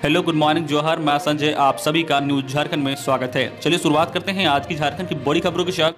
Hello, good morning, जोहर। मैं संजय, आप सभी का न्यूज झारखंड में स्वागत है। चलिए शुरुआत करते हैं आज की झारखंड की बड़ी खबरों के साथ।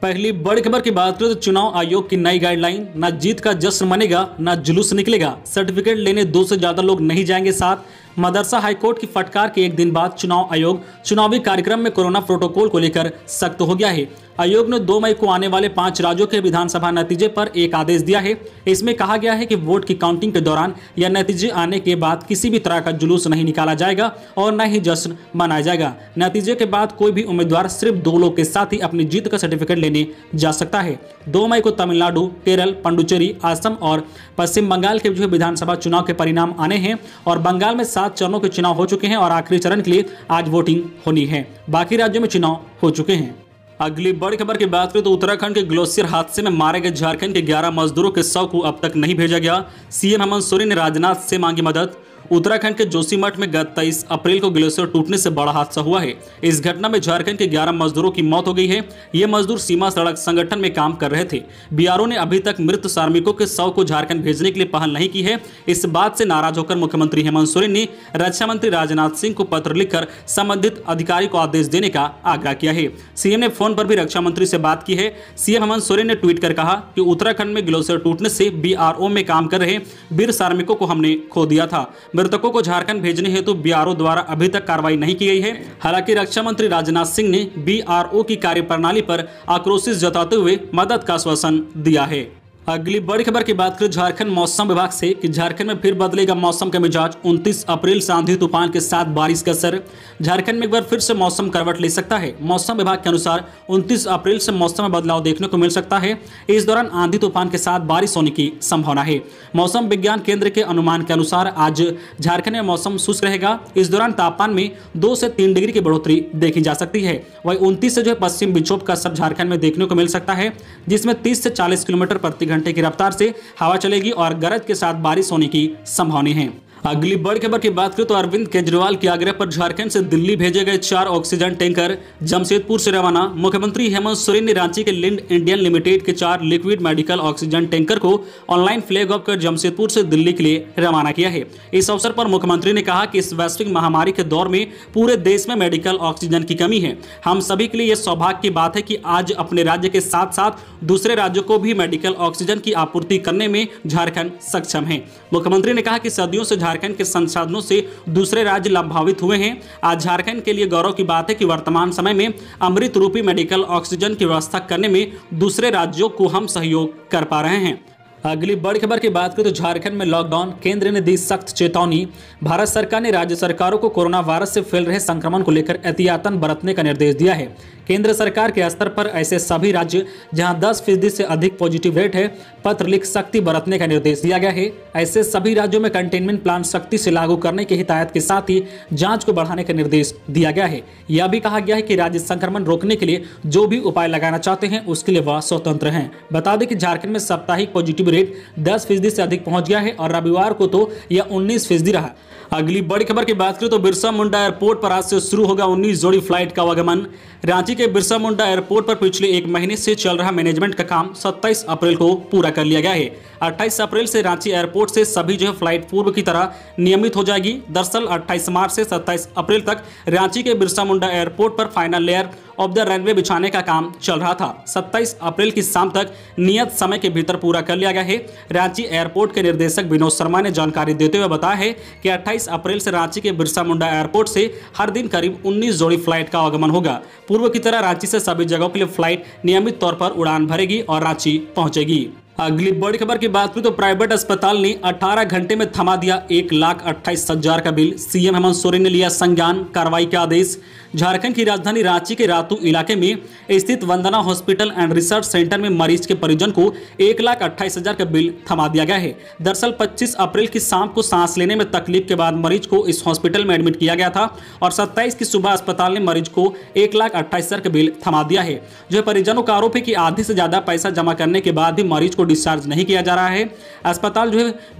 पहली बड़ी खबर की बात करें तो चुनाव आयोग की नई गाइडलाइन, न जीत का जश्न मनेगा न जुलूस निकलेगा, सर्टिफिकेट लेने 2 से ज्यादा लोग नहीं जाएंगे साथ। मदरसा हाईकोर्ट की फटकार के एक दिन बाद चुनाव आयोग चुनावी कार्यक्रम में कोरोना प्रोटोकॉल को लेकर सख्त हो गया है। आयोग ने 2 मई को आने वाले 5 राज्यों के विधानसभा नतीजे पर एक आदेश दिया है। इसमें कहा गया है कि वोट की काउंटिंग के दौरान या नतीजे आने के बाद किसी भी तरह का जुलूस नहीं निकाला जाएगा और न ही जश्न मनाया जाएगा। नतीजे के बाद कोई भी उम्मीदवार सिर्फ 2 लोग के साथ ही अपनी जीत का सर्टिफिकेट लेने जा सकता है। 2 मई को तमिलनाडु, केरल, पुडुचेरी, असम और पश्चिम बंगाल के जो विधानसभा चुनाव के परिणाम आने हैं और बंगाल में 7 चरणों के चुनाव हो चुके हैं और आखिरी चरण के लिए आज वोटिंग होनी है। बाकी राज्यों में चुनाव हो चुके हैं। अगली बड़ी खबर की बात करें तो उत्तराखंड के ग्लेशियर हादसे में मारे गए झारखंड के 11 मजदूरों के शव को अब तक नहीं भेजा गया। सीएम हेमंत सोरेन ने राजनाथ से मांगी मदद। उत्तराखंड के जोशीमठ में गत 23 अप्रैल को ग्लेशियर टूटने से बड़ा हादसा हुआ है। इस घटना में झारखंड के 11 मजदूरों की मौत हो गई है। ये मजदूर सीमा सड़क संगठन में काम कर रहे थे। बीआरओ ने अभी तक मृत श्रमिकों के शव को झारखंड भेजने के लिए पहल नहीं की है। इस बात से नाराज होकर मुख्यमंत्री हेमंत सोरेन ने रक्षा मंत्री राजनाथ सिंह को पत्र लिखकर संबंधित अधिकारी को आदेश देने का आग्रह किया है। सीएम ने फोन पर भी रक्षा मंत्री से बात की है। सीएम हेमंत सोरेन ने ट्वीट कर कहा कि उत्तराखंड में ग्लेशियर टूटने से बीआरओ में काम कर रहे वीर श्रमिकों को हमने खो दिया था। मृतकों को झारखंड भेजने हेतु बीआरओ द्वारा अभी तक कार्रवाई नहीं की गई है। हालांकि रक्षा मंत्री राजनाथ सिंह ने बीआरओ की कार्यप्रणाली पर आक्रोश जताते हुए मदद का आश्वासन दिया है। अगली बड़ी खबर की बात करें झारखंड मौसम विभाग से कि झारखंड में फिर बदलेगा मौसम का मिजाज। 29 अप्रैल से आंधी तूफान के साथ बारिश का असर। झारखंड में एक बार फिर से मौसम करवट ले सकता है। मौसम विभाग के अनुसार 29 अप्रैल से मौसम में बदलाव देखने को मिल सकता है। इस दौरान आंधी तूफान के साथ बारिश होने की संभावना है। मौसम विज्ञान केंद्र के अनुमान के अनुसार आज झारखंड में मौसम शुष्क रहेगा। इस दौरान तापमान में 2 से 3 डिग्री की बढ़ोतरी देखी जा सकती है। वही 29 से पश्चिम विक्षोभ का असर झारखंड में देखने को मिल सकता है, जिसमें 30 से 40 किलोमीटर प्रति घंटे की रफ्तार से हवा चलेगी और गरज के साथ बारिश होने की संभावना है। अगली बड़ी खबर की बात करें तो अरविंद केजरीवाल के आग्रह पर झारखंड से दिल्ली भेजे गए 4 ऑक्सीजन टैंकर जमशेदपुर से रवाना। मुख्यमंत्री हेमंत सोरेन ने रांची के लिंड इंडियन लिमिटेड के 4 लिक्विड मेडिकल ऑक्सीजन टैंकर को ऑनलाइन फ्लैग ऑफ कर जमशेदपुर से दिल्ली के लिए रवाना किया है। इस अवसर पर मुख्यमंत्री ने कहा कि इस वैश्विक महामारी के दौर में पूरे देश में मेडिकल ऑक्सीजन की कमी है। हम सभी के लिए यह सौभाग्य की बात है कि आज अपने राज्य के साथ साथ दूसरे राज्यों को भी मेडिकल ऑक्सीजन की आपूर्ति करने में झारखंड सक्षम है। मुख्यमंत्री ने कहा कि सदियों से झारखंड के संसाधनों से दूसरे राज्य लाभान्वित हुए हैं। आज झारखंड के लिए गौरव की बात है कि वर्तमान समय में अमृत रूपी मेडिकल ऑक्सीजन की व्यवस्था करने में दूसरे राज्यों को हम सहयोग कर पा रहे हैं। अगली बड़ी खबर की बात करें तो झारखंड में लॉकडाउन, केंद्र ने दी सख्त चेतावनी। भारत सरकार ने राज्य सरकारों को कोरोना वायरस से फैल रहे संक्रमण को लेकर एहतियातन बरतने का निर्देश दिया है। केंद्र सरकार के स्तर पर ऐसे सभी राज्य जहां 10% से अधिक पॉजिटिव रेट है, पत्र लिख सख्ती बरतने का निर्देश दिया गया है। ऐसे सभी राज्यों में कंटेनमेंट प्लान सख्ती से लागू करने की हिदायत के साथ ही जांच को बढ़ाने का निर्देश दिया गया है। यह भी कहा गया है कि राज्य संक्रमण रोकने के लिए जो भी उपाय लगाना चाहते हैं उसके लिए वह स्वतंत्र हैं। बता दें कि झारखंड में साप्ताहिक पॉजिटिव रेट 10% से अधिक पहुंच गया है और रविवार को तो यह 19% रहा। अगली बड़ी खबर की बात करें तो बिरसा मुंडा एयरपोर्ट पर आज से शुरू होगा 19 जोड़ी फ्लाइट का आवागमन। रांची के बिरसा मुंडा एयरपोर्ट पर पिछले 1 महीने से चल रहा मैनेजमेंट का काम 27 अप्रैल को पूरा कर लिया गया है। 28 अप्रैल से रांची एयरपोर्ट से सभी फ्लाइट पूर्व की तरह नियमित हो जाएगी। दरअसल 28 मार्च से 27 अप्रैल तक रांची के बिरसा मुंडा एयरपोर्ट पर final layer of the runway बिछाने का काम चल रहा था। 27 अप्रैल की शाम तक नियत समय के भीतर पूरा कर लिया गया है। रांची एयरपोर्ट के निर्देशक विनोद शर्मा ने जानकारी देते हुए बताया है कि 28 अप्रैल से रांची के बिरसा मुंडा एयरपोर्ट से हर दिन करीब 19 जोड़ी फ्लाइट का आगमन होगा। पूर्व की तरह रांची से सभी जगहों के लिए फ्लाइट नियमित तौर पर उड़ान भरेगी और रांची पहुंचेगी। अगली बड़ी खबर की बात करें तो प्राइवेट अस्पताल ने 18 घंटे में थमा दिया 1,28,000 का बिल। सीएम हेमंत सोरेन ने लिया संज्ञान, कार्रवाई का आदेश। झारखंड की राजधानी रांची के रातू इलाके में स्थित वंदना हॉस्पिटल एंड रिसर्च सेंटर में मरीज के परिजन को 1,28,000 का बिल थमा दिया गया है। दरअसल 25 अप्रैल की शाम को सांस लेने में तकलीफ के बाद मरीज को इस हॉस्पिटल में एडमिट किया गया था और 27 की सुबह अस्पताल ने मरीज को 1,28,000 का बिल थमा दिया है। परिजनों का आरोप है कि आधे से ज्यादा पैसा जमा करने के बाद भी मरीज को डिस्चार्ज नहीं किया जा रहा है। अस्पताल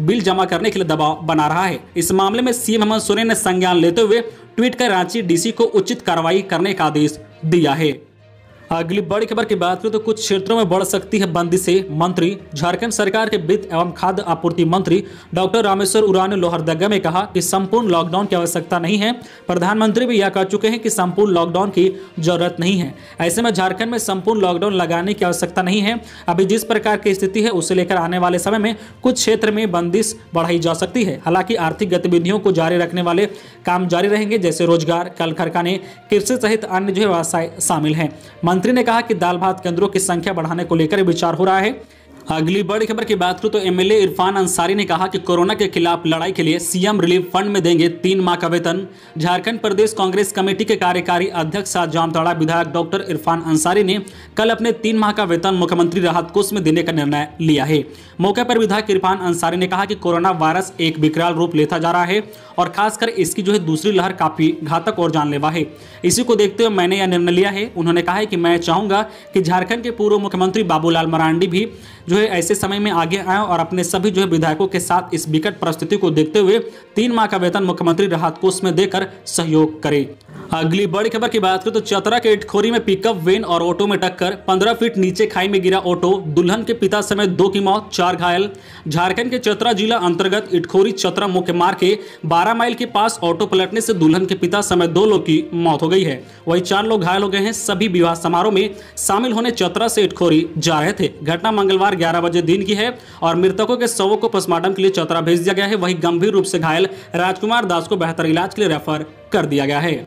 बिल जमा करने के लिए दबाव बना रहा है। इस मामले में सीएम हेमंत सोरेन ने संज्ञान लेते हुए ट्वीट कर रांची डीसी को उचित कार्रवाई करने का आदेश दिया है। अगली बड़ी खबर की बात करें तो कुछ क्षेत्रों में बढ़ सकती है बंदिशें। मंत्री झारखंड सरकार के वित्त एवं खाद्य आपूर्ति मंत्री डॉक्टर रामेश्वर उरांव ने लोहरदगा में कहा कि संपूर्ण लॉकडाउन की आवश्यकता नहीं है। प्रधानमंत्री भी यह कह चुके हैं कि संपूर्ण लॉकडाउन की जरूरत नहीं है। ऐसे में झारखंड में संपूर्ण लॉकडाउन लगाने की आवश्यकता नहीं है। अभी जिस प्रकार की स्थिति है उसे लेकर आने वाले समय में कुछ क्षेत्र में बंदिश बढ़ाई जा सकती है। हालांकि आर्थिक गतिविधियों को जारी रखने वाले काम जारी रहेंगे, जैसे रोजगार, कल कारखाने, कृषि सहित अन्य जो व्यवसाय शामिल हैं। मंत्री ने कहा कि दाल भात केंद्रों की संख्या बढ़ाने को लेकर विचार हो रहा है। अगली बड़ी खबर की बात करूं तो एमएलए इरफान अंसारी ने कहा कि कोरोना के खिलाफ लड़ाई के लिए सीएम रिलीफ फंड में देंगे 3 माह का वेतन। झारखंड प्रदेश कांग्रेस कमेटी के कार्यकारी अध्यक्ष जामताड़ा विधायक डॉक्टर इरफान अंसारी ने कल अपने 3 माह का वेतन मुख्यमंत्री राहत कोष में देने का निर्णय लिया है। मौके पर विधायक इरफान अंसारी ने कहा कि कोरोना वायरस एक विकराल रूप लेता जा रहा है और खासकर इसकी जो है दूसरी लहर काफी घातक और जानलेवा है। इसी को देखते हुए मैंने यह निर्णय लिया है। उन्होंने कहा है कि मैं चाहूंगा कि झारखंड के पूर्व मुख्यमंत्री बाबूलाल मरांडी भी जो है ऐसे समय में आगे आए और अपने सभी जो है विधायकों के साथ इस विकट परिस्थिति को देखते हुए 3 माह का वेतन मुख्यमंत्री राहत कोष में देकर सहयोग करें। अगली बड़ी खबर की बात करें तो चतरा के इटखोरी में पिकअप वैन और ऑटो में टक्कर, 15 फीट नीचे खाई में गिरा ऑटो, दुल्हन के पिता समेत 2 की मौत, 4 घायल। झारखंड के चतरा जिला अंतर्गत इटखोरी चतरा मुख्य मार्ग के 12 माइल के पास ऑटो पलटने से दुल्हन के पिता समेत 2 लोग की मौत हो गई है। वहीं 4 लोग घायल हो गए हैं। सभी विवाह समारोह में शामिल होने चतरा से इटखोरी जा रहे थे। घटना मंगलवार 11 बजे दिन की है और मृतकों के शवों को पोस्टमार्टम के लिए चतरा भेज दिया गया है। वहीं गंभीर रूप से घायल राजकुमार दास को बेहतर इलाज के लिए रेफर कर दिया गया है।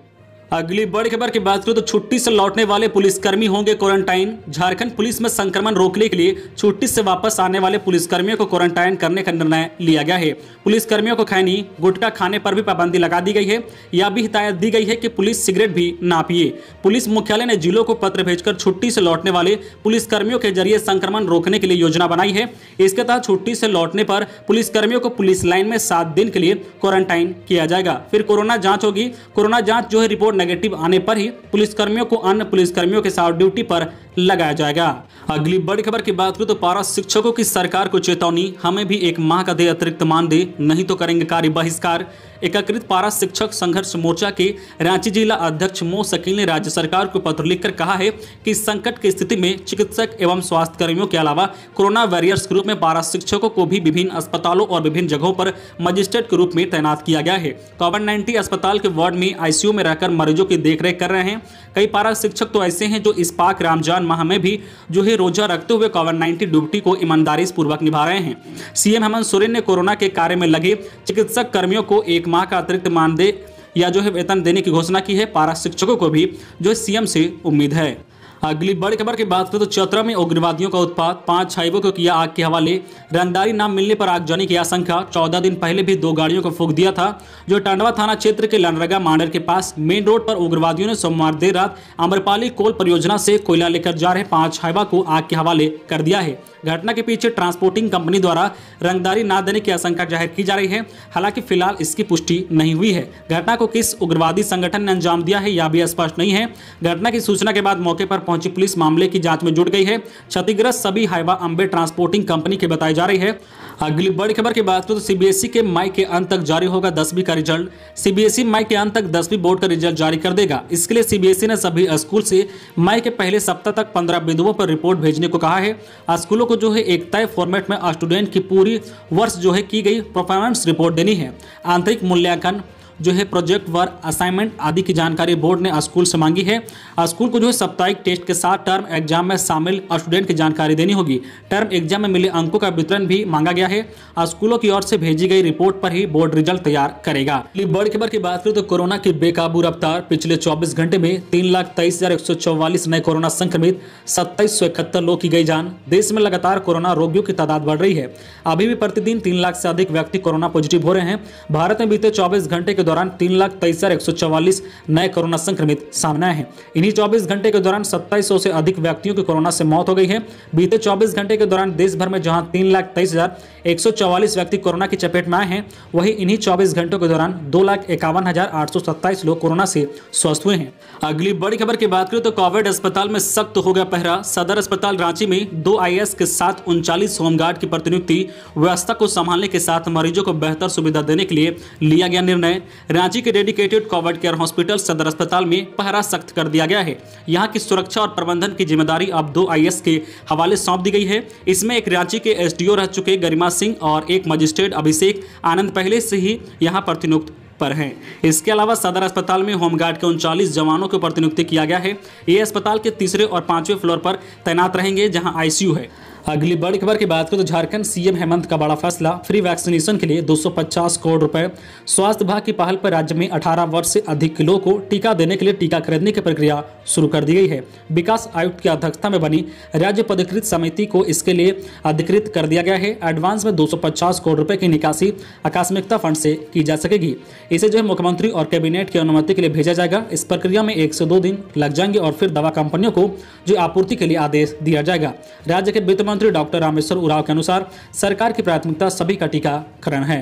अगली बड़ी खबर की बात करें तो छुट्टी से लौटने वाले पुलिसकर्मी होंगे क्वारंटाइन। झारखंड पुलिस में संक्रमण रोकने के लिए छुट्टी से वापस आने वाले पुलिसकर्मियों को क्वारंटाइन करने का निर्णय लिया गया है। पुलिसकर्मियों को खैनी, गुटखा खाने पर भी पाबंदी लगा दी गई है। यह भी हिदायत दी गई है कि पुलिस सिगरेट भी ना पिए। पुलिस मुख्यालय ने जिलों को पत्र भेजकर छुट्टी से लौटने वाले पुलिसकर्मियों के जरिए संक्रमण रोकने के लिए योजना बनाई है। इसके तहत छुट्टी से लौटने पर पुलिसकर्मियों को पुलिस लाइन में 7 दिन के लिए क्वारंटाइन किया जाएगा। फिर कोरोना जांच होगी। कोरोना जांच जो है रिपोर्ट नेगेटिव आने पर ही पुलिसकर्मियों को अन्य पुलिसकर्मियों के साथ ड्यूटी पर लगाया जाएगा। अगली बड़ी खबर की बात करें तो पारा शिक्षकों की सरकार को चेतावनी, हमें भी 1 माह का दे अतिरिक्त मानदेय, नहीं तो करेंगे कार्य बहिष्कार। एकीकृत पारा शिक्षक संघर्ष मोर्चा के रांची जिला अध्यक्ष मो शकील ने राज्य सरकार को पत्र लिखकर कहा है कि संकट की स्थिति में चिकित्सक एवं स्वास्थ्य कर्मियों के अलावा कोरोना वॉरियर्स के रूप में पारा शिक्षकों को भी विभिन्न अस्पतालों और विभिन्न जगहों पर मजिस्ट्रेट के रूप में तैनात किया गया है। कोविड-19 अस्पताल के वार्ड में आईसीयू में रहकर मरीजों की देखरेख कर रहे हैं। कई पारा शिक्षक तो ऐसे हैं जो इस पाक रमजान माह में भी जो है रोजा रखते हुए कोविड-19 ड्यूटी को ईमानदारी पूर्वक निभा रहे हैं। सीएम हेमंत सोरेन ने कोरोना के कार्य में लगे चिकित्सक कर्मियों को 1 माह का अतिरिक्त मानदेय या जो है वेतन देने की घोषणा की है। पारा शिक्षकों को भी जो है सीएम से उम्मीद है। अगली बड़ी खबर की बात करें तो चतरा में उग्रवादियों का उत्पात, 5 छाइवों को किया आग के हवाले। रंगदारी नाम मिलने पर आगजनी की आशंका। 14 दिन पहले भी 2 गाड़ियों को फूंक दिया था। जो टंडवा थाना क्षेत्र के लनरगा मांडर के पास मेन रोड पर उग्रवादियों ने सोमवार देर रात आम्रपाली कोल परियोजना से कोयला लेकर जा रहे 5 छाइवा को आग के हवाले कर दिया है। घटना के पीछे ट्रांसपोर्टिंग कंपनी द्वारा रंगदारी न देने की आशंका जाहिर की जा रही है। हालांकि फिलहाल इसकी पुष्टि नहीं हुई है। घटना को किस उग्रवादी संगठन ने अंजाम दिया है यह भी स्पष्ट नहीं है। घटना की सूचना के बाद मौके पर पहुंची पुलिस मामले की जांच में जुट गई है। क्षतिग्रस्त सभी हाइवा अंबे ट्रांसपोर्टिंग कंपनी की बताई जा रही है। अगली बड़ी खबर की बात करें तो सीबीएसई के मई के अंत तक जारी होगा 10वीं का रिजल्ट। सीबीएसई मई के अंत तक 10वीं बोर्ड का रिजल्ट जारी कर देगा। इसके लिए सीबीएसई ने सभी स्कूल से मई के पहले सप्ताह तक 15 बिंदुओं पर रिपोर्ट भेजने को कहा है। स्कूलों को जो है एक तय फॉर्मेट में स्टूडेंट की पूरी वर्ष जो है की गई परफॉर्मेंस रिपोर्ट देनी है। आंतरिक मूल्यांकन जो है प्रोजेक्ट वर्क, असाइनमेंट आदि की जानकारी बोर्ड ने स्कूल से मांगी है। स्कूल को जो है साप्ताहिक टेस्ट के साथ टर्म एग्जाम में शामिल स्टूडेंट की जानकारी देनी होगी। टर्म एग्जाम में मिले अंकों का वितरण भी मांगा गया है। स्कूलों की ओर से भेजी गई रिपोर्ट पर ही बोर्ड रिजल्ट तैयार करेगा। बड़ी खबर की बात करें तो कोरोना की बेकाबू रफ्तार। पिछले 24 घंटे में 3,23,144 नए कोरोना संक्रमित, 2771 लोग की गई जान। देश में लगातार कोरोना रोगियों की तादाद बढ़ रही है। अभी भी प्रतिदिन 3 लाख से अधिक व्यक्ति कोरोना पॉजिटिव हो रहे हैं। भारत में बीते 24 घंटे के दौरान 3,23,144 नए कोरोना संक्रमित सामने आए हैं। इन्हीं 24 घंटे के दौरान 2700 से अधिक व्यक्तियों की कोरोना से मौत हो गई है। बीते 24 घंटे के दौरान देश भर में जहां 3,23,144 व्यक्ति कोरोना की चपेट में आए हैं, वहीं इन्हीं 24 घंटों के दौरान 2,51,827 लोग कोरोना से स्वस्थ हुए हैं। अगली बड़ी खबर की बात करें तो कोविड अस्पताल में सख्त हो गया पहरा। सदर अस्पताल रांची में 2 IAS के साथ 39 होमगार्ड की प्रतिनियुक्ति। व्यवस्था को संभालने के साथ मरीजों को बेहतर सुविधा देने के लिए लिया गया निर्णय। रांची के डेडिकेटेड कोविड केयर हॉस्पिटल सदर अस्पताल में पहरा सख्त कर दिया गया है। यहाँ की सुरक्षा और प्रबंधन की जिम्मेदारी अब 2 IAS के हवाले सौंप दी गई है। इसमें एक रांची के SDO रह चुके गरिमा सिंह और एक मजिस्ट्रेट अभिषेक आनंद पहले से ही यहाँ प्रतिनियुक्त पर हैं। इसके अलावा सदर अस्पताल में होमगार्ड के 39 जवानों को प्रतिनियुक्त किया गया है। ये अस्पताल के 3रे और 5वें फ्लोर पर तैनात रहेंगे, जहां ICU है। अगली बड़ी खबर की बात करें तो झारखंड CM हेमंत का बड़ा फैसला, फ्री वैक्सीनेशन के लिए 250 करोड़ रुपए। स्वास्थ्य विभाग की पहल पर राज्य में 18 वर्ष से अधिक के लोगों को टीका देने के लिए टीका खरीदने की प्रक्रिया शुरू कर दी गई है। विकास आयुक्त की अध्यक्षता में बनी राज्य पदाधिकृत समिति को इसके लिए अधिकृत कर दिया गया है। एडवांस में 250 करोड़ रुपए की निकासी आकस्मिकता फंड से की जा सकेगी। इसे जो है मुख्यमंत्री और कैबिनेट की अनुमति के लिए भेजा जाएगा। इस प्रक्रिया में 1 से 2 दिन लग जाएंगे और फिर दवा कंपनियों को जो आपूर्ति के लिए आदेश दिया जाएगा। राज्य के वित्त मंत्री डॉक्टर रामेश्वर उरांव के अनुसार सरकार की प्राथमिकता सभी का टीकाकरण है।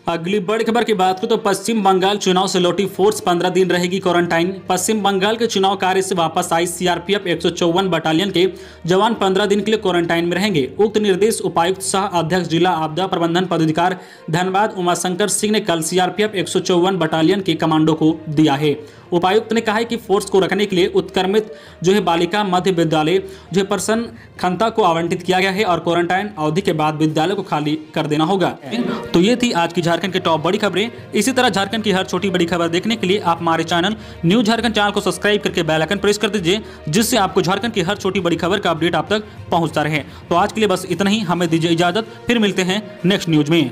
अगली बड़ी खबर की बात करें तो पश्चिम बंगाल चुनाव से लौटी फोर्स 15 दिन रहेगी क्वारंटाइन। पश्चिम बंगाल के चुनाव कार्य से वापस आई CRPF 154 बटालियन के जवान 15 दिन के लिए क्वारंटाइन में रहेंगे। उक्त निर्देश उपायुक्त सह अध्यक्ष जिला आपदा प्रबंधन पदाधिकारी धनबाद उमाशंकर सिंह ने कल CRPF 154 बटालियन के कमांडो को दिया है। उपायुक्त ने कहा है कि फोर्स को रखने के लिए उत्क्रमित जो है बालिका मध्य विद्यालय जो है परसन खंता को आवंटित किया गया है और क्वारंटाइन अवधि के बाद विद्यालय को खाली कर देना होगा। तो ये थी आज की झारखंड की टॉप बड़ी खबरें। इसी तरह झारखंड की हर छोटी बड़ी खबर देखने के लिए आप हमारे चैनल न्यूज झारखंड चैनल को सब्सक्राइब करके बेल आइकन प्रेस कर दीजिए, जिससे आपको झारखंड की हर छोटी बड़ी खबर का अपडेट आप तक पहुंचता रहे। तो आज के लिए बस इतना ही, हमें दीजिए इजाजत, फिर मिलते हैं नेक्स्ट न्यूज में।